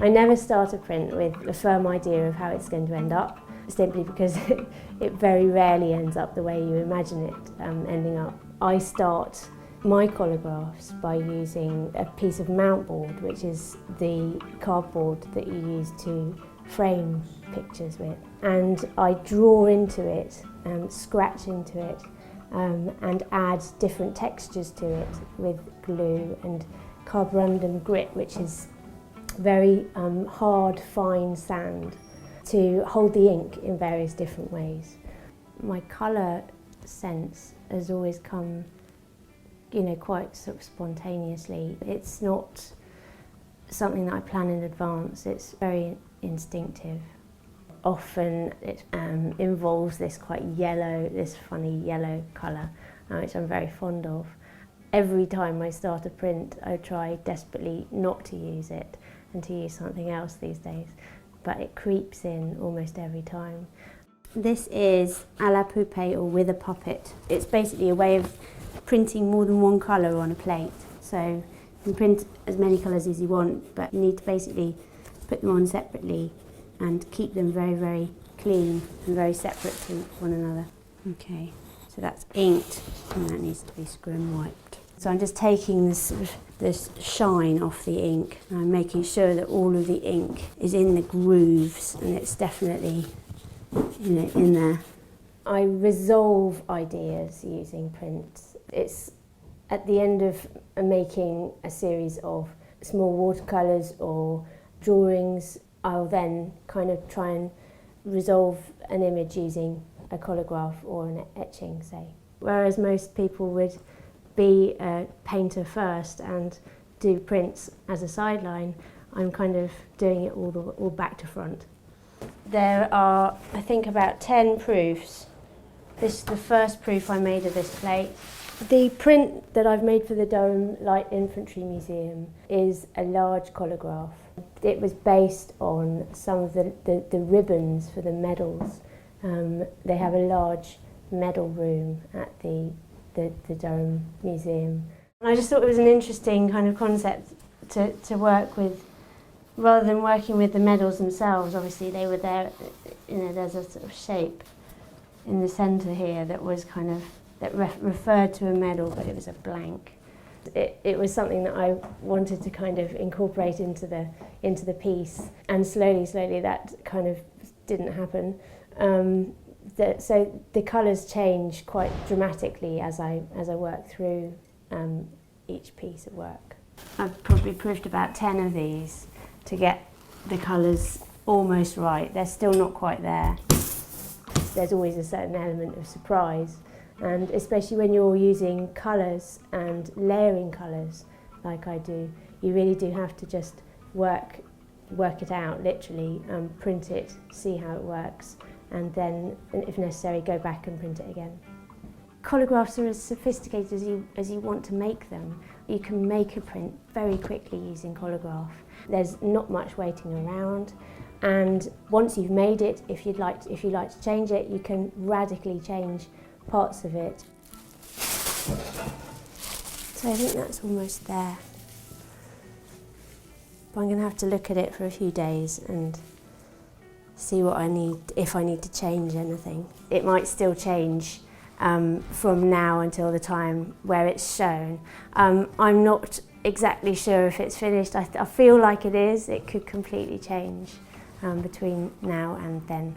I never start a print with a firm idea of how it's going to end up, simply because it very rarely ends up the way you imagine it ending up. I start my collagraphs by using a piece of mount board, which is the cardboard that you use to frame pictures with. And I draw into it, scratch into it, and add different textures to it with glue and carborundum grit, which is very hard, fine sand, to hold the ink in various different ways. My colour sense has always come, quite sort of spontaneously. It's not something that I plan in advance, it's very instinctive. Often it involves this funny yellow colour, which I'm very fond of. Every time I start a print, I try desperately not to use it and to use something else these days, but it creeps in almost every time. This is à la poupée, or with a puppet. It's basically a way of printing more than one colour on a plate. So you can print as many colours as you want, but you need to basically put them on separately and keep them very, very clean and very separate to one another. Okay, so that's inked and that needs to be scrim wiped. So I'm just taking this shine off the ink, and I'm making sure that all of the ink is in the grooves and it's definitely in there. I resolve ideas using prints. It's at the end of making a series of small watercolours or drawings, I'll then kind of try and resolve an image using a collagraph or an etching, say. Whereas most people would be a painter first and do prints as a sideline, I'm kind of doing it all back to front. There are, I think, about 10 proofs. This is the first proof I made of this plate. The print that I've made for the Durham Light Infantry Museum is a large collagraph. It was based on some of the ribbons for the medals. They have a large medal room at the Durham Museum. And I just thought it was an interesting kind of concept to work with, rather than working with the medals themselves. Obviously they were there, there's a sort of shape in the centre here that was kind of, that referred to a medal, but it was a blank. It was something that I wanted to kind of incorporate into the piece, and slowly that kind of didn't happen. So the colours change quite dramatically as I work through each piece of work. I've probably proofed about 10 of these to get the colours almost right. They're still not quite there. There's always a certain element of surprise, and especially when you're using colours and layering colours like I do, you really do have to just work it out, literally, print it, see how it works, and then, if necessary, go back and print it again. Collagraphs are as sophisticated as you want to make them. You can make a print very quickly using collagraph. There's not much waiting around, and once you've made it, if you'd like to change it, you can radically change parts of it. So I think that's almost there. But I'm going to have to look at it for a few days and see what I need, if I need to change anything. It might still change from now until the time where it's shown. I'm not exactly sure if it's finished. I feel like it is. It could completely change between now and then.